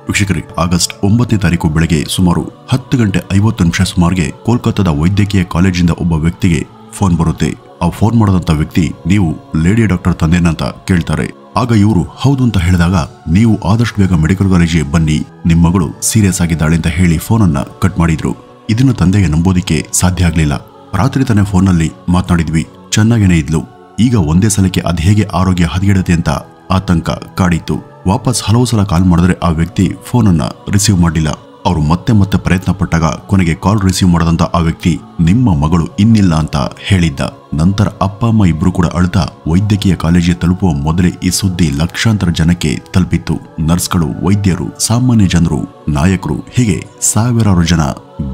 ವೀಕ್ಷಕರೇ, ಆಗಸ್ಟ್ 9ನೇ ತಾರೀಕು ಬೆಳಗ್ಗೆ ಸುಮಾರು 10 ಗಂಟೆ 50 ನಿಮಿಷ ಸುಮಾರಿಗೆ ಕೋಲ್ಕತ್ತಾದ ವೈದ್ಯಕೀಯ ಕಾಲೇಜಿಂದ ಒಬ್ಬ ವ್ಯಕ್ತಿಗೆ ಫೋನ್ ಬರುತ್ತೆ. ಆ ಫೋನ್ ಮಾಡದಂತ ವ್ಯಕ್ತಿ, ನೀವು ಲೇಡಿ ಡಾಕ್ಟರ್ ತಂದೆನಂತ ಕೇಳ್ತಾರೆ. ಆಗ ಇವರು ಹೌದು ಅಂತ ಹೇಳಿದಾಗ, ನೀವು ಆದಷ್ಟು ಬೇಗ ಮೆಡಿಕಲ್ ಕಾಲೇಜಿಗೆ ಬನ್ನಿ, ನಿಮ್ಮ ಮಗಳು ಸೀರಿಯಸ್ ಆಗಿದ್ದಾಳೆ ಅಂತ ಹೇಳಿ ಫೋನನ್ನ ಕಟ್ ಮಾಡಿದ್ರು. ಇದನ್ನ ತಂದೆಗೆ ನಂಬೋದಿಕ್ಕೆ ಸಾಧ್ಯ ಆಗ್ಲಿಲ್ಲ. ರಾತ್ರಿ ತಾನೇ ಫೋನ್ನಲ್ಲಿ ಮಾತನಾಡಿದ್ವಿ, ಚೆನ್ನಾಗೇನೆ ಇದ್ಲು, ಈಗ ಒಂದೇ ಸಲಕ್ಕೆ ಅದ್ ಹೇಗೆ ಆರೋಗ್ಯ ಹದಗೆಡುತ್ತೆ ಅಂತ ಆತಂಕ ಕಾಡಿತ್ತು. ವಾಪಸ್ ಹಲವು ಸಲ ಕಾಲ್ ಮಾಡಿದ್ರೆ ಆ ವ್ಯಕ್ತಿ ಫೋನನ್ನ ರಿಸೀವ್ ಮಾಡಲಿಲ್ಲ. ಅವರು ಮತ್ತೆ ಪ್ರಯತ್ನ ಪಟ್ಟಾಗ ಕೊನೆಗೆ ಕಾಲ್ ರಿಸೀವ್ ಮಾಡದಂತ ಆ ವ್ಯಕ್ತಿ ನಿಮ್ಮ ಮಗಳು ಇನ್ನಿಲ್ಲ ಅಂತ ಹೇಳಿದ್ದ. ನಂತರ ಅಪ್ಪ ಅಮ್ಮ ಇಬ್ರು ಕೂಡ ಅಳ್ತಾ ವೈದ್ಯಕೀಯ ಕಾಲೇಜಿಗೆ ತಲುಪುವ ಮೊದಲೇ ಈ ಸುದ್ದಿ ಲಕ್ಷಾಂತರ ಜನಕ್ಕೆ ತಲುಪಿತ್ತು. ನರ್ಸ್ಗಳು, ವೈದ್ಯರು, ಸಾಮಾನ್ಯ ಜನರು, ನಾಯಕರು ಹೀಗೆ ಸಾವಿರಾರು ಜನ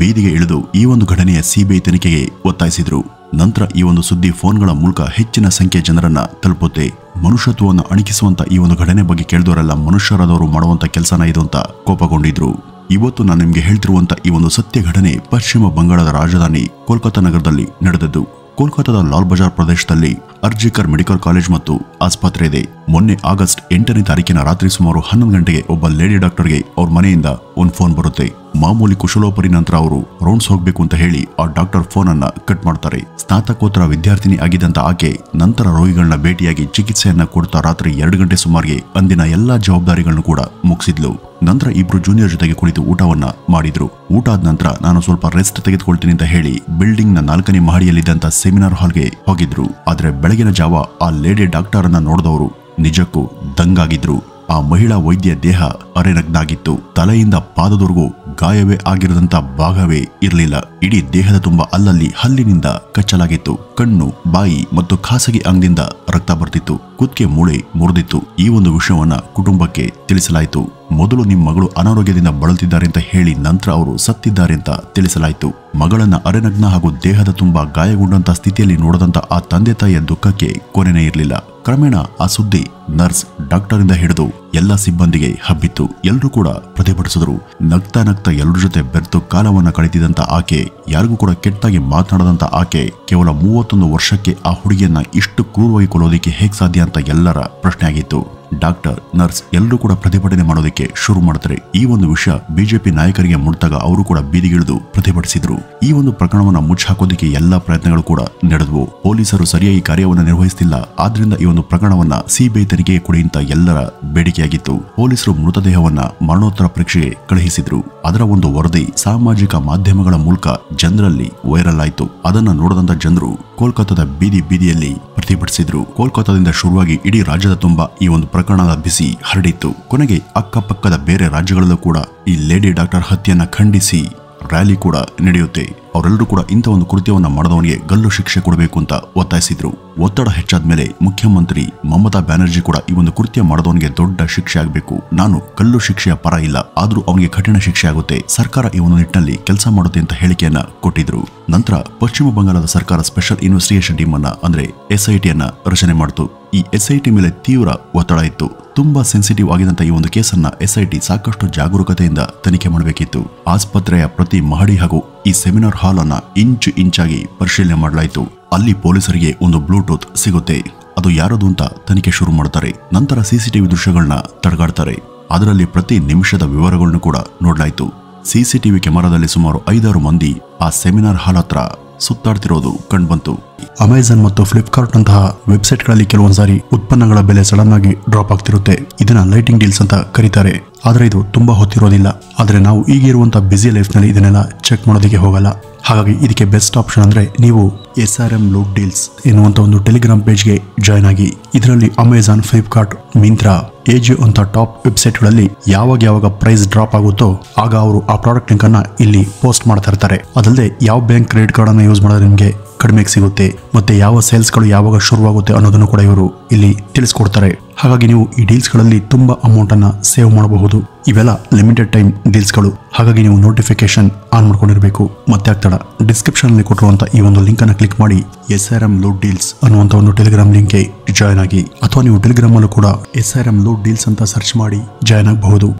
ಬೀದಿಗೆ ಇಳಿದು ಈ ಒಂದು ಘಟನೆಯ ಸಿಬಿಐ ತನಿಖೆಗೆ ಒತ್ತಾಯಿಸಿದ್ರು. ನಂತರ ಈ ಒಂದು ಸುದ್ದಿ ಫೋನ್ಗಳ ಮೂಲಕ ಹೆಚ್ಚಿನ ಸಂಖ್ಯೆಯ ಜನರನ್ನ ತಲುಪುತ್ತೆ. ಮನುಷ್ಯತ್ವವನ್ನು ಅಣಕಿಸುವಂತ ಈ ಒಂದು ಘಟನೆ ಬಗ್ಗೆ ಕೇಳಿದವರೆಲ್ಲ ಮನುಷ್ಯರಾದವರು ಮಾಡುವಂತ ಕೆಲಸನ ಇದು ಅಂತ ಕೋಪಗೊಂಡಿದ್ರು. ಇವತ್ತು ನಾನು ನಿಮ್ಗೆ ಹೇಳ್ತಿರುವಂತ ಈ ಒಂದು ಸತ್ಯ ಘಟನೆ ಪಶ್ಚಿಮ ಬಂಗಾಳದ ರಾಜಧಾನಿ ಕೋಲ್ಕತ್ತಾ ನಗರದಲ್ಲಿ ನಡೆದದ್ದು. ಕೋಲ್ಕತ್ತಾದ ಲಾಲ್ ಬಜಾರ್ ಪ್ರದೇಶದಲ್ಲಿ ಅರ್ಜಿಕರ್ ಮೆಡಿಕಲ್ ಕಾಲೇಜ್ ಮತ್ತು ಆಸ್ಪತ್ರೆ ಇದೆ. ಮೊನ್ನೆ ಆಗಸ್ಟ್ 8ನೇ ತಾರೀಕಿನ ರಾತ್ರಿ ಸುಮಾರು 11 ಗಂಟೆಗೆ ಒಬ್ಬ ಲೇಡಿ ಡಾಕ್ಟರ್ಗೆ ಅವ್ರ ಮನೆಯಿಂದ ಒಂದು ಫೋನ್ ಬರುತ್ತೆ. ಮಾಮೂಲಿ ಕುಶಲೋಪರಿ ನಂತರ ಅವರು ರೌಂಡ್ಸ್ ಹೋಗ್ಬೇಕು ಅಂತ ಹೇಳಿ ಆ ಡಾಕ್ಟರ್ ಫೋನ್ ಅನ್ನ ಕಟ್ ಮಾಡ್ತಾರೆ. ಸ್ನಾತಕೋತ್ತರ ವಿದ್ಯಾರ್ಥಿನಿ ಆಗಿದ್ದಂತ ಆಕೆ ನಂತರ ರೋಗಿಗಳನ್ನ ಭೇಟಿಯಾಗಿ ಚಿಕಿತ್ಸೆಯನ್ನ ಕೊಡ್ತಾ ರಾತ್ರಿ 2 ಗಂಟೆ ಸುಮಾರಿಗೆ ಅಂದಿನ ಎಲ್ಲಾ ಜವಾಬ್ದಾರಿಗಳನ್ನು ಕೂಡ ಮುಗಿಸಿದ್ಲು. ನಂತರ ಇಬ್ರು ಜೂನಿಯರ್ ಜೊತೆಗೆ ಕುಳಿತು ಊಟವನ್ನ ಮಾಡಿದ್ರು. ಊಟ ಆದ ನಂತರ ನಾನು ಸ್ವಲ್ಪ ರೆಸ್ಟ್ ತೆಗೆದುಕೊಳ್ತೀನಿ ಅಂತ ಹೇಳಿ ಬಿಲ್ಡಿಂಗ್ ನ 4ನೇ ಮಹಡಿಯಲ್ಲಿದ್ದಂತ ಸೆಮಿನಾರ್ ಹಾಲ್ಗೆ ಹೋಗಿದ್ರು. ಆದ್ರೆ ಬೆಳಗಿನ ಜಾವ ಆ ಲೇಡಿ ಡಾಕ್ಟರ್ ಅನ್ನ ನೋಡಿದವರು ನಿಜಕ್ಕೂ ದಂಗಾಗಿದ್ರು. ಆ ಮಹಿಳಾ ವೈದ್ಯ ದೇಹ ಅರೆನಗ್ನಾಗಿತ್ತು. ತಲೆಯಿಂದ ಪಾದದವರೆಗೂ ಗಾಯವೇ ಆಗಿರದಂತ ಭಾಗವೇ ಇರಲಿಲ್ಲ. ಇಡೀ ದೇಹದ ತುಂಬ ಅಲ್ಲಲ್ಲಿ ಹಲ್ಲಿನಿಂದ ಕಚ್ಚಲಾಗಿತ್ತು. ಕಣ್ಣು, ಬಾಯಿ ಮತ್ತು ಖಾಸಗಿ ಅಂಗದಿಂದ ರಕ್ತ ಬರ್ತಿತ್ತು. ಕುತ್ತಿಗೆ ಮೂಳೆ ಮುರಿದಿತ್ತು. ಈ ಒಂದು ವಿಷಯವನ್ನ ಕುಟುಂಬಕ್ಕೆ ತಿಳಿಸಲಾಯಿತು. ಮೊದಲು ನಿಮ್ಮ ಮಗಳು ಅನಾರೋಗ್ಯದಿಂದ ಬಳಲ್ತಿದ್ದಾರೆ ಅಂತ ಹೇಳಿ ನಂತರ ಅವರು ಸತ್ತಿದ್ದಾರೆ ಅಂತ ತಿಳಿಸಲಾಯಿತು. ಮಗಳನ್ನ ಅರೆನಗ್ನ ಹಾಗೂ ದೇಹದ ತುಂಬಾ ಗಾಯಗೊಂಡಂತ ಸ್ಥಿತಿಯಲ್ಲಿ ನೋಡದಂತ ಆ ತಂದೆ ತಾಯಿಯ ದುಃಖಕ್ಕೆ ಕೊನೆನೇ ಇರಲಿಲ್ಲ. ಕ್ರಮೇಣ ಆ ಸುದ್ದಿ ನರ್ಸ್, ಡಾಕ್ಟರ್ ಇಂದ ಹಿಡಿದು ಎಲ್ಲ ಸಿಬ್ಬಂದಿಗೆ ಹಬ್ಬಿತ್ತು. ಎಲ್ಲರೂ ಕೂಡ ಪ್ರತಿಭಟಿಸಿದ್ರು. ನಗ್ತಾ ಎಲ್ಲರ ಜೊತೆ ಬೆರೆತು ಕಾಲವನ್ನ ಕಳೆದಿದ್ದಂತ ಆಕೆ, ಯಾರಿಗೂ ಕೂಡ ಕೆಟ್ಟಾಗಿ ಮಾತನಾಡದಂತ ಆಕೆ ಕೇವಲ 31 ವರ್ಷಕ್ಕೆ ಆ ಹುಡುಗಿಯನ್ನ ಇಷ್ಟು ಕ್ರೂರವಾಗಿ ಕೊಲ್ಲೋದಿಕ್ಕೆ ಹೇಗೆ ಸಾಧ್ಯ ಅಂತ ಎಲ್ಲರ ಪ್ರಶ್ನೆ ಆಗಿತ್ತು. ಡಾಕ್ಟರ್, ನರ್ಸ್ ಎಲ್ಲರೂ ಕೂಡ ಪ್ರತಿಭಟನೆ ಮಾಡೋದಕ್ಕೆ ಶುರು ಮಾಡ್ತಾರೆ. ಈ ಒಂದು ವಿಷಯ ಬಿಜೆಪಿ ನಾಯಕರಿಗೆ ಮುಟ್ಟಾಗ ಅವರು ಕೂಡ ಬೀದಿಗಿಳಿದು ಪ್ರತಿಭಟಿಸಿದ್ರು. ಈ ಒಂದು ಪ್ರಕರಣವನ್ನ ಮುಚ್ಚಾಕೋದಕ್ಕೆ ಎಲ್ಲಾ ಪ್ರಯತ್ನಗಳು ಕೂಡ ನಡೆದವು. ಪೊಲೀಸರು ಸರಿಯಾಗಿ ಕಾರ್ಯವನ್ನು ನಿರ್ವಹಿಸುತ್ತಿಲ್ಲ, ಆದ್ರಿಂದ ಈ ಒಂದು ಪ್ರಕರಣವನ್ನ ಸಿಬಿಐ ತನಿಖೆಗೆ ಕೊಡಿ ಅಂತ ಎಲ್ಲರ ಬೇಡಿಕೆಯಾಗಿತ್ತು. ಪೊಲೀಸರು ಮೃತದೇಹವನ್ನ ಮರಣೋತ್ತರ ಪರೀಕ್ಷೆಗೆ ಕಳುಹಿಸಿದ್ರು. ಅದರ ಒಂದು ವರದಿ ಸಾಮಾಜಿಕ ಮಾಧ್ಯಮಗಳ ಮೂಲಕ ಜನರಲ್ಲಿ ವೈರಲ್ ಆಯಿತು. ಅದನ್ನ ನೋಡದಂತ ಜನರು ಕೋಲ್ಕತ್ತಾದ ಬೀದಿಯಲ್ಲಿ ಪ್ರತಿಭಟಿಸಿದ್ರು. ಕೋಲ್ಕತ್ತಾದಿಂದ ಶುರುವಾಗಿ ಇಡೀ ರಾಜ್ಯದ ತುಂಬಾ ಈ ಒಂದು ಪ್ರಕರಣದ ಬಿಸಿ ಹರಡಿತ್ತು. ಕೊನೆಗೆ ಅಕ್ಕಪಕ್ಕದ ಬೇರೆ ರಾಜ್ಯಗಳಲ್ಲೂ ಕೂಡ ಈ ಲೇಡಿ ಡಾಕ್ಟರ್ ಹತ್ಯೆಯನ್ನ ಖಂಡಿಸಿ ರ್ಯಾಲಿ ಕೂಡ ನಡೆಯುತ್ತೆ. ಅವರೆಲ್ಲರೂ ಕೂಡ ಇಂಥ ಒಂದು ಕೃತ್ಯವನ್ನ ಮಾಡಿದವನಿಗೆ ಗಲ್ಲು ಶಿಕ್ಷೆ ಕೊಡಬೇಕು ಅಂತ ಒತ್ತಾಯಿಸಿದ್ರು. ಒತ್ತಡ ಹೆಚ್ಚಾದ ಮೇಲೆ ಮುಖ್ಯಮಂತ್ರಿ ಮಮತಾ ಬ್ಯಾನರ್ಜಿ ಕೂಡ ಈ ಒಂದು ಕೃತ್ಯ ಮಾಡಿದವನಿಗೆ ದೊಡ್ಡ ಶಿಕ್ಷೆ ಆಗಬೇಕು, ನಾನು ಗಲ್ಲು ಶಿಕ್ಷೆಯ ಪರ ಇಲ್ಲ, ಆದ್ರೂ ಅವನಿಗೆ ಕಠಿಣ ಶಿಕ್ಷೆ ಆಗುತ್ತೆ, ಸರ್ಕಾರ ಈ ಒಂದು ನಿಟ್ಟಿನಲ್ಲಿ ಕೆಲಸ ಮಾಡುತ್ತೆ ಅಂತ ಹೇಳಿಕೆಯನ್ನ ಕೊಟ್ಟಿದ್ರು. ನಂತರ ಪಶ್ಚಿಮ ಬಂಗಾಳದ ಸರ್ಕಾರ ಸ್ಪೆಷಲ್ ಇನ್ವೆಸ್ಟಿಗೇಷನ್ ಟೀಮ್ ಅನ್ನ ಅಂದ್ರೆ SIT ಅನ್ನ ರಚನೆ ಮಾಡಿತು. ಈ SIT ಮೇಲೆ ತೀವ್ರ ಒತ್ತಡ ಇತ್ತು. ತುಂಬಾ ಸೆನ್ಸಿಟಿವ್ ಆಗಿದಂತ ಈ ಒಂದು ಕೇಸನ್ನ SIT ಸಾಕಷ್ಟು ಜಾಗರೂಕತೆಯಿಂದ ತನಿಖೆ ಮಾಡಬೇಕಿತ್ತು. ಆಸ್ಪತ್ರೆಯ ಪ್ರತಿ ಮಹಡಿ ಹಾಗೂ ಈ ಸೆಮಿನಾರ್ ಹಾಲ್ ಅನ್ನ ಇಂಚಾಗಿ ಪರಿಶೀಲನೆ ಮಾಡಲಾಯಿತು. ಅಲ್ಲಿ ಪೊಲೀಸರಿಗೆ ಒಂದು ಬ್ಲೂಟೂತ್ ಸಿಗುತ್ತೆ. ಅದು ಯಾರದು ಅಂತ ತನಿಖೆ ಶುರು ಮಾಡ್ತಾರೆ. ನಂತರ CCTV ದೃಶ್ಯಗಳನ್ನ ತಡೆಗಾಡ್ತಾರೆ. ಅದರಲ್ಲಿ ಪ್ರತಿ ನಿಮಿಷದ ವಿವರಗಳನ್ನು ಕೂಡ ನೋಡಲಾಯಿತು. CCTV ಕ್ಯಾಮೆರಾದಲ್ಲಿ ಸುಮಾರು 5-6 ಮಂದಿ ಆ ಸೆಮಿನಾರ್ ಹಾಲ್ ಹತ್ರ ಸುತ್ತಾಡ್ತಿರೋದು ಕಂಡುಬಂತು. ಅಮೆಜಾನ್ ಮತ್ತು ಫ್ಲಿಪ್ಕಾರ್ಟ್ ನಂತಹ ವೆಬ್ಸೈಟ್ ಗಳಲ್ಲಿ ಕೆಲವೊಂದ್ಸಾರಿ ಉತ್ಪನ್ನಗಳ ಬೆಲೆ ಸಡನ್ ಆಗಿ ಡ್ರಾಪ್ ಆಗ್ತಿರುತ್ತೆ. ಇದನ್ನ ಲೈಟಿಂಗ್ ಡೀಲ್ಸ್ ಅಂತ ಕರೀತಾರೆ. ಆದ್ರೆ ಇದು ತುಂಬಾ ಹೊತ್ತಿರೋದಿಲ್ಲ. ಆದ್ರೆ ನಾವು ಈಗ ಇರುವಂತಹ ಬಿಸಿ ಲೈಫ್ ನಲ್ಲಿ ಇದನ್ನೆಲ್ಲ ಚೆಕ್ ಮಾಡೋದಕ್ಕೆ ಹೋಗಲ್ಲ. ಹಾಗಾಗಿ ಇದಕ್ಕೆ ಬೆಸ್ಟ್ ಆಪ್ಷನ್ ಅಂದ್ರೆ ನೀವು SRM ಲೂಟ್ ಡೀಲ್ಸ್ ಎನ್ನುವಂತ ಒಂದು ಟೆಲಿಗ್ರಾಮ್ ಪೇಜ್ಗೆ ಜಾಯ್ನ್ ಆಗಿ. ಇದರಲ್ಲಿ ಅಮೆಜಾನ್, ಫ್ಲಿಪ್ಕಾರ್ಟ್, ಮಿಂತ್ರಾ, AJIO ಅಂತ ಟಾಪ್ ವೆಬ್ಸೈಟ್ಗಳಲ್ಲಿ ಯಾವಾಗ ಪ್ರೈಸ್ ಡ್ರಾಪ್ ಆಗುತ್ತೋ ಆಗ ಅವರು ಆ ಪ್ರಾಡಕ್ಟ್ ಲಿಂಕ್ ಅನ್ನ ಇಲ್ಲಿ ಪೋಸ್ಟ್ ಮಾಡ್ತಾ ಇರ್ತಾರೆ. ಅದಲ್ಲದೆ ಯಾವ ಬ್ಯಾಂಕ್ ಕ್ರೆಡಿಟ್ ಕಾರ್ಡ್ ಅನ್ನ ಯೂಸ್ ಮಾಡಿದ್ರೆ ನಿಮಗೆ ಕಡಿಮೆಗೆ ಸಿಗುತ್ತೆ, ಮತ್ತೆ ಯಾವ ಸೇಲ್ಸ್ಗಳು ಯಾವಾಗ ಶುರುವಾಗುತ್ತೆ ಅನ್ನೋದನ್ನು ಕೂಡ ಇವರು ಇಲ್ಲಿ ತಿಳಿಸ್ಕೊಡ್ತಾರೆ. ಹಾಗಾಗಿ ನೀವು ಈ ಡೀಲ್ಸ್ಗಳಲ್ಲಿ ತುಂಬಾ ಅಮೌಂಟ್ ಅನ್ನ ಸೇವ್ ಮಾಡಬಹುದು. ಇವೆಲ್ಲ ಲಿಮಿಟೆಡ್ ಟೈಮ್ ಡೀಲ್ಸ್ಗಳು. ಹಾಗಾಗಿ ನೀವು ನೋಟಿಫಿಕೇಶನ್ ಆನ್ ಮಾಡ್ಕೊಂಡಿರಬೇಕು. ಮತ್ತೆ ಆಗ್ತಾಡ ಡಿಸ್ಕ್ರಿಪ್ಷನ್ ಅಲ್ಲಿ ಕೊಟ್ಟಿರುವಂತ ಈ ಒಂದು ಲಿಂಕ್ ಅನ್ನ ಕ್ಲಿಕ್ ಮಾಡಿ SRM ಲೂಟ್ ಡೀಲ್ಸ್ ಅನ್ನುವಂತ ಒಂದು ಟೆಲಿಗ್ರಾಮ್ ಲಿಂಕ್ಗೆ ಜಾಯ್ನ್ ಆಗಿ, ಅಥವಾ ನೀವು ಟೆಲಿಗ್ರಾಮ್ ಅಲ್ಲೂ ಕೂಡ SRM ಲೂಟ್ ಡೀಲ್ಸ್ ಅಂತ ಸರ್ಚ್ ಮಾಡಿ ಜಾಯ್ನ್ ಆಗಬಹುದು.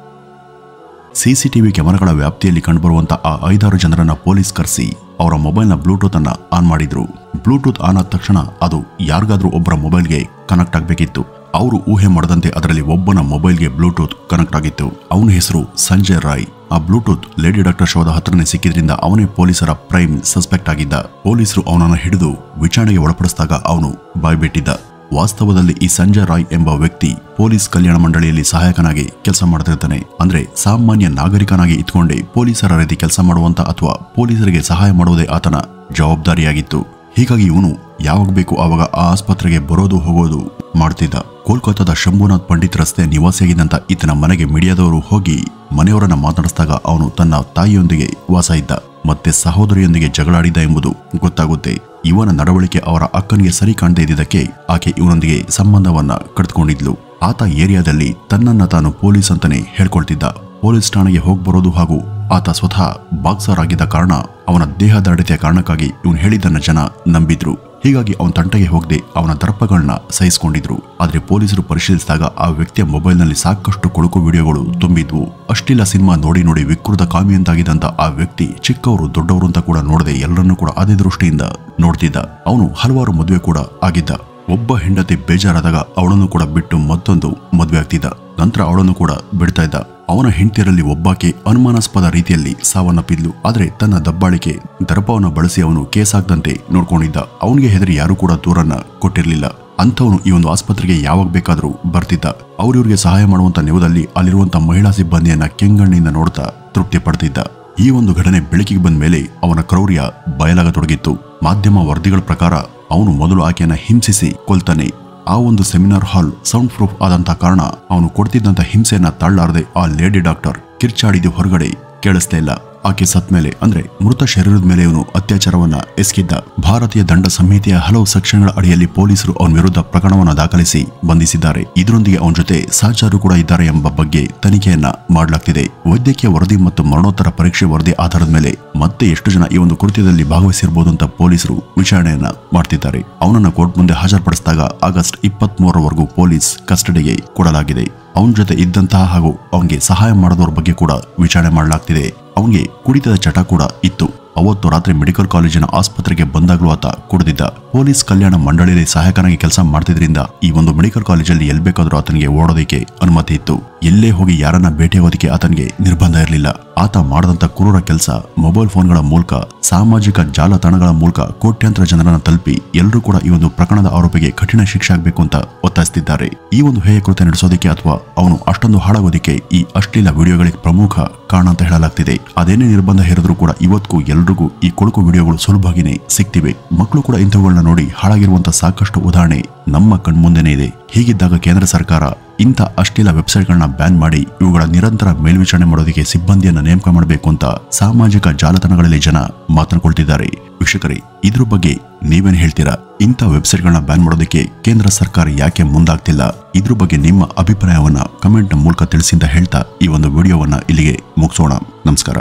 CCTV ಕ್ಯಾಮೆರಾಗಳ ವ್ಯಾಪ್ತಿಯಲ್ಲಿ ಕಂಡುಬರುವಂತ ಆ 5-6 ಜನರನ್ನ ಪೊಲೀಸ್ ಕರೆಸಿ ಅವರ ಮೊಬೈಲ್ನ ಬ್ಲೂಟೂತ್ ಅನ್ನ ಆನ್ ಮಾಡಿದ್ರು. ಬ್ಲೂಟೂತ್ ಆನ್ ಆದ ತಕ್ಷಣ ಅದು ಯಾರಿಗಾದ್ರೂ ಒಬ್ಬರ ಮೊಬೈಲ್ಗೆ ಕನೆಕ್ಟ್ ಆಗಬೇಕಿತ್ತು. ಅವರು ಊಹೆ ಮಾಡದಂತೆ ಅದರಲ್ಲಿ ಒಬ್ಬನ ಮೊಬೈಲ್ಗೆ ಬ್ಲೂಟೂತ್ ಕನೆಕ್ಟ್ ಆಗಿತ್ತು. ಅವನ ಹೆಸರು ಸಂಜಯ್ ರಾಯ್. ಆ ಬ್ಲೂಟೂತ್ ಲೇಡಿ ಡಾಕ್ಟರ್ ಶವದ ಹತ್ರನೇ ಸಿಕ್ಕಿದ್ರಿಂದ ಅವನೇ ಪೊಲೀಸರ ಪ್ರೈಮ್ ಸಸ್ಪೆಕ್ಟ್ ಆಗಿದ್ದ. ಪೊಲೀಸರು ಅವನನ್ನು ಹಿಡಿದು ವಿಚಾರಣೆಗೆ ಒಳಪಡಿಸಿದಾಗ ಅವನು ಬಾಯ್ಬಿಟ್ಟಿದ್ದ. ವಾಸ್ತವದಲ್ಲಿ ಈ ಸಂಜಯ್ ರಾಯ್ ಎಂಬ ವ್ಯಕ್ತಿ ಪೊಲೀಸ್ ಕಲ್ಯಾಣ ಮಂಡಳಿಯಲ್ಲಿ ಸಹಾಯಕನಾಗಿ ಕೆಲಸ ಮಾಡ್ತಿರ್ತಾನೆ. ಅಂದ್ರೆ ಸಾಮಾನ್ಯ ನಾಗರಿಕನಾಗಿ ಇಟ್ಕೊಂಡೇ ಪೊಲೀಸರ ರೀತಿ ಕೆಲಸ ಮಾಡುವಂತ ಅಥವಾ ಪೊಲೀಸರಿಗೆ ಸಹಾಯ ಮಾಡುವುದೇ ಆತನ ಜವಾಬ್ದಾರಿಯಾಗಿತ್ತು. ಹೀಗಾಗಿ ಇವನು ಯಾವಾಗ ಬೇಕು ಆವಾಗ ಆ ಆಸ್ಪತ್ರೆಗೆ ಬರೋದು ಹೋಗೋದು ಮಾಡ್ತಿದ್ದ. ಕೋಲ್ಕತ್ತಾದ ಶಂಭುನಾಥ್ ಪಂಡಿತ್ ರಸ್ತೆ ನಿವಾಸಿಯಾಗಿದ್ದಂತ ಈತನ ಮನೆಗೆ ಮೀಡಿಯಾದವರು ಹೋಗಿ ಮನೆಯವರನ್ನ ಮಾತನಾಡಿಸಿದಾಗ ಅವನು ತನ್ನ ತಾಯಿಯೊಂದಿಗೆ ವಾಸ ಇದ್ದ, ಮತ್ತೆ ಸಹೋದರಿಯೊಂದಿಗೆ ಜಗಳಾಡಿದ್ದ ಎಂಬುದು ಗೊತ್ತಾಗುತ್ತೆ. ಇವನ ನಡವಳಿಕೆ ಅವರ ಅಕ್ಕನಿಗೆ ಸರಿ ಕಾಣದೇ ಇದ್ದಿದ್ದಕ್ಕೆ ಆಕೆ ಇವನೊಂದಿಗೆ ಸಂಬಂಧವನ್ನ ಕಡಿದುಕೊಂಡಿದ್ಲು. ಆತ ಏರಿಯಾದಲ್ಲಿ ತನ್ನನ್ನ ತಾನು ಪೊಲೀಸ್ ಅಂತಾನೆ ಹೇಳ್ಕೊಳ್ತಿದ್ದ. ಪೊಲೀಸ್ ಠಾಣೆಗೆ ಹೋಗ್ಬರೋದು ಹಾಗೂ ಆತ ಸ್ವತಃ ಬಾಕ್ಸರ್ ಆಗಿದ್ದ ಕಾರಣ ಅವನ ದೇಹದಾಢ್ಯತೆಯ ಕಾರಣಕ್ಕಾಗಿ ಇವನು ಹೇಳಿದ್ದನ್ನ ಜನ ನಂಬಿದ್ರು. ಹೀಗಾಗಿ ಅವನ ತಂಟೆಗೆ ಹೋಗದೆ ಅವನ ದರ್ಪಗಳನ್ನ ಸಹಿಸಿಕೊಂಡಿದ್ರು. ಆದ್ರೆ ಪೊಲೀಸರು ಪರಿಶೀಲಿಸಿದಾಗ ಆ ವ್ಯಕ್ತಿಯ ಮೊಬೈಲ್ನಲ್ಲಿ ಸಾಕಷ್ಟು ಕೊಳಕು ವಿಡಿಯೋಗಳು ತುಂಬಿದ್ವು. ಅಷ್ಟಿಲ್ಲ ಸಿನಿಮಾ ನೋಡಿ ನೋಡಿ ವಿಕೃತ ಕಾಮಿಯಂತಾಗಿದ್ದಂತ ಆ ವ್ಯಕ್ತಿ ಚಿಕ್ಕವರು ದೊಡ್ಡವರು ಅಂತ ಕೂಡ ನೋಡದೆ ಎಲ್ಲರನ್ನೂ ಕೂಡ ಅದೇ ದೃಷ್ಟಿಯಿಂದ ನೋಡ್ತಿದ್ದ. ಅವನು ಹಲವಾರು ಮದುವೆ ಕೂಡ ಆಗಿದ್ದ. ಒಬ್ಬ ಹೆಂಡತಿ ಬೇಜಾರಾದಾಗ ಅವಳನ್ನು ಕೂಡ ಬಿಟ್ಟು ಮತ್ತೊಂದು ಮದುವೆ ಆಗ್ತಿದ್ದ. ನಂತರ ಅವಳನ್ನು ಕೂಡ ಬಿಡ್ತಾ ಇದ್ದ. ಅವನ ಹೆಂಡತಿಯರಲ್ಲಿ ಒಬ್ಬಾಕೆ ಅನುಮಾನಾಸ್ಪದ ರೀತಿಯಲ್ಲಿ ಸಾವನ್ನಪ್ಪಿದ್ಲು. ಆದ್ರೆ ತನ್ನ ದಬ್ಬಾಳಿಕೆ ದರ್ಪವನ್ನು ಬಳಸಿ ಅವನು ಕೇಸ್ ಆಗದಂತೆ ನೋಡ್ಕೊಂಡಿದ್ದ. ಅವನಿಗೆ ಹೆದರಿ ಯಾರು ಕೂಡ ದೂರನ್ನ ಕೊಟ್ಟಿರ್ಲಿಲ್ಲ. ಅಂಥವನು ಈ ಒಂದು ಆಸ್ಪತ್ರೆಗೆ ಯಾವಾಗ ಬೇಕಾದ್ರೂ ಬರ್ತಿದ್ದ. ಅವ್ರಿವ್ರಿಗೆ ಸಹಾಯ ಮಾಡುವಂತ ನೆವದಲ್ಲಿ ಅಲ್ಲಿರುವಂತ ಮಹಿಳಾ ಸಿಬ್ಬಂದಿಯನ್ನ ಕೆಂಗಣ್ಣಿಂದ ನೋಡ್ತಾ ತೃಪ್ತಿ ಪಡ್ತಿದ್ದ. ಈ ಒಂದು ಘಟನೆ ಬೆಳಕಿಗೆ ಬಂದ ಮೇಲೆ ಅವನ ಕ್ರೌರ್ಯ ಬಯಲಾಗತೊಡಗಿತ್ತು. ಮಾಧ್ಯಮ ವರದಿಗಳ ಪ್ರಕಾರ ಅವನು ಮೊದಲು ಆಕೆಯನ್ನ ಹಿಂಸಿಸಿ ಕೊಲ್ತಾನೆ. ಆ ಒಂದು ಸೆಮಿನಾರ್ ಹಾಲ್ ಸೌಂಡ್ ಪ್ರೂಫ್ ಆದಂತ ಕಾರಣ ಅವನು ಕೊಡ್ತಿದ್ದಂತ ಹಿಂಸೆಯನ್ನ ತಾಳಲಾರದೆ ಆ ಲೇಡಿ ಡಾಕ್ಟರ್ ಕಿರ್ಚಾಡಿದ್ದು ಹೊರಗಡೆ ಕೇಳಿಸ್ತಾ ಇಲ್ಲ. ಆಕೆ ಸತ್ ಮೇಲೆ ಅಂದ್ರೆ ಮೃತ ಶರೀರದ ಮೇಲೆ ಇವನು ಅತ್ಯಾಚಾರವನ್ನ ಎಸಗಿದ್ದ. ಭಾರತೀಯ ದಂಡ ಸಂಹಿತೆಯ ಹಲವು ಸೆಕ್ಷನ್ಗಳ ಅಡಿಯಲ್ಲಿ ಪೊಲೀಸರು ಅವನ ವಿರುದ್ಧ ಪ್ರಕರಣವನ್ನು ದಾಖಲಿಸಿ ಬಂಧಿಸಿದ್ದಾರೆ. ಇದರೊಂದಿಗೆ ಅವನ ಜೊತೆ ಸಹಚರರು ಕೂಡ ಇದ್ದಾರೆ ಎಂಬ ಬಗ್ಗೆ ತನಿಖೆಯನ್ನ ಮಾಡಲಾಗ್ತಿದೆ. ವೈದ್ಯಕೀಯ ವರದಿ ಮತ್ತು ಮರಣೋತ್ತರ ಪರೀಕ್ಷೆ ವರದಿ ಆಧಾರದ ಮೇಲೆ ಮತ್ತೆ ಎಷ್ಟು ಜನ ಈ ಒಂದು ಕೃತ್ಯದಲ್ಲಿ ಭಾಗವಹಿಸಿರಬಹುದು ಅಂತ ಪೊಲೀಸರು ವಿಚಾರಣೆಯನ್ನ ಮಾಡ್ತಿದ್ದಾರೆ. ಅವನನ್ನ ಕೋರ್ಟ್ ಮುಂದೆ ಹಾಜರುಪಡಿಸಿದಾಗ ಆಗಸ್ಟ್ 23ರವರೆಗೂ ಪೊಲೀಸ್ ಕಸ್ಟಡಿಗೆ ಕೊಡಲಾಗಿದೆ. ಅವನ ಜೊತೆ ಇದ್ದಂತಹ ಹಾಗೂ ಅವನಿಗೆ ಸಹಾಯ ಮಾಡಿದವರ ಬಗ್ಗೆ ಕೂಡ ವಿಚಾರಣೆ ಮಾಡಲಾಗ್ತಿದೆ. ಅವನಿಗೆ ಕುಡಿತದ ಚಟ ಕೂಡ ಇತ್ತು. ಅವತ್ತು ರಾತ್ರಿ ಮೆಡಿಕಲ್ ಕಾಲೇಜಿನ ಆಸ್ಪತ್ರೆಗೆ ಬಂದಾಗಲೂ ಆತ ಕುಡಿದಿದ್ದ. ಪೊಲೀಸ್ ಕಲ್ಯಾಣ ಮಂಡಳಿಯಲ್ಲಿ ಸಹಾಯಕನಾಗಿ ಕೆಲಸ ಮಾಡ್ತಿದ್ರಿಂದ ಈ ಒಂದು ಮೆಡಿಕಲ್ ಕಾಲೇಜಲ್ಲಿ ಎಲ್ಲಿ ಬೇಕಾದ್ರೂ ಆತನಿಗೆ ಓಡೋದಕ್ಕೆ ಅನುಮತಿ ಇತ್ತು. ಎಲ್ಲೇ ಹೋಗಿ ಯಾರನ್ನ ಭೇಟಿಯಾಗೋದಕ್ಕೆ ಆತನಿಗೆ ನಿರ್ಬಂಧ ಇರಲಿಲ್ಲ. ಆತ ಮಾಡದಂತ ಕ್ರೂರ ಕೆಲಸ ಮೊಬೈಲ್ ಫೋನ್ಗಳ ಮೂಲಕ ಸಾಮಾಜಿಕ ಜಾಲತಾಣಗಳ ಮೂಲಕ ಕೋಟ್ಯಾಂತರ ಜನರನ್ನ ತಲುಪಿ ಎಲ್ಲರೂ ಕೂಡ ಈ ಒಂದು ಪ್ರಕರಣದ ಆರೋಪಿಗೆ ಕಠಿಣ ಶಿಕ್ಷೆ ಆಗಬೇಕು ಅಂತ ಒತ್ತಾಯಿಸುತ್ತಿದ್ದಾರೆ. ಈ ಒಂದು ಹೇಯ ಕೃತ್ಯ ನಡೆಸೋದಕ್ಕೆ ಅಥವಾ ಅವನು ಅಷ್ಟೊಂದು ಹಾಳಾಗೋದಕ್ಕೆ ಈ ಅಶ್ಲೀಲ ವಿಡಿಯೋಗಳಿಗೆ ಪ್ರಮುಖ ಕಾರಣ ಅಂತ ಹೇಳಲಾಗ್ತಿದೆ. ಅದೇನೇ ನಿರ್ಬಂಧ ಹೇರಿದ್ರು ಕೂಡ ಇವತ್ತಿಗೂ ಎಲ್ರಿಗೂ ಈ ಕೊಳಕು ವಿಡಿಯೋಗಳು ಸುಲಭವಾಗಿನೇ ಸಿಗ್ತಿವೆ. ಮಕ್ಕಳು ಕೂಡ ಇಂಥವುಗಳನ್ನ ನೋಡಿ ಹಾಳಾಗಿರುವಂತ ಸಾಕಷ್ಟು ಉದಾಹರಣೆ ನಮ್ಮ ಕಣ್ಮುಂದೆನೇ ಇದೆ. ಹೀಗಿದ್ದಾಗ ಕೇಂದ್ರ ಸರ್ಕಾರ ಇಂಥ ಅಶ್ಲೀಲ ವೆಬ್ಸೈಟ್ಗಳನ್ನ ಬ್ಯಾನ್ ಮಾಡಿ ಇವುಗಳ ನಿರಂತರ ಮೇಲ್ವಿಚಾರಣೆ ಮಾಡೋದಕ್ಕೆ ಸಿಬ್ಬಂದಿಯನ್ನ ನೇಮಕ ಮಾಡಬೇಕು ಅಂತ ಸಾಮಾಜಿಕ ಜಾಲತಾಣಗಳಲ್ಲಿ ಜನ ಮಾತನಾಡ್ಕೊಳ್ತಿದ್ದಾರೆ. ವೀಕ್ಷಕರೇ, ಇದ್ರ ಬಗ್ಗೆ ನೀವೇನು ಹೇಳ್ತೀರಾ? ಇಂಥ ವೆಬ್ಸೈಟ್ಗಳನ್ನ ಬ್ಯಾನ್ ಮಾಡೋದಕ್ಕೆ ಕೇಂದ್ರ ಸರ್ಕಾರ ಯಾಕೆ ಮುಂದಾಗ್ತಿಲ್ಲ? ಇದ್ರ ಬಗ್ಗೆ ನಿಮ್ಮ ಅಭಿಪ್ರಾಯವನ್ನ ಕಮೆಂಟ್ ಮೂಲಕ ತಿಳಿಸಿ ಅಂತ ಹೇಳ್ತಾ ಈ ಒಂದು ವಿಡಿಯೋವನ್ನ ಇಲ್ಲಿಗೆ ಮುಗಿಸೋಣ. ನಮಸ್ಕಾರ.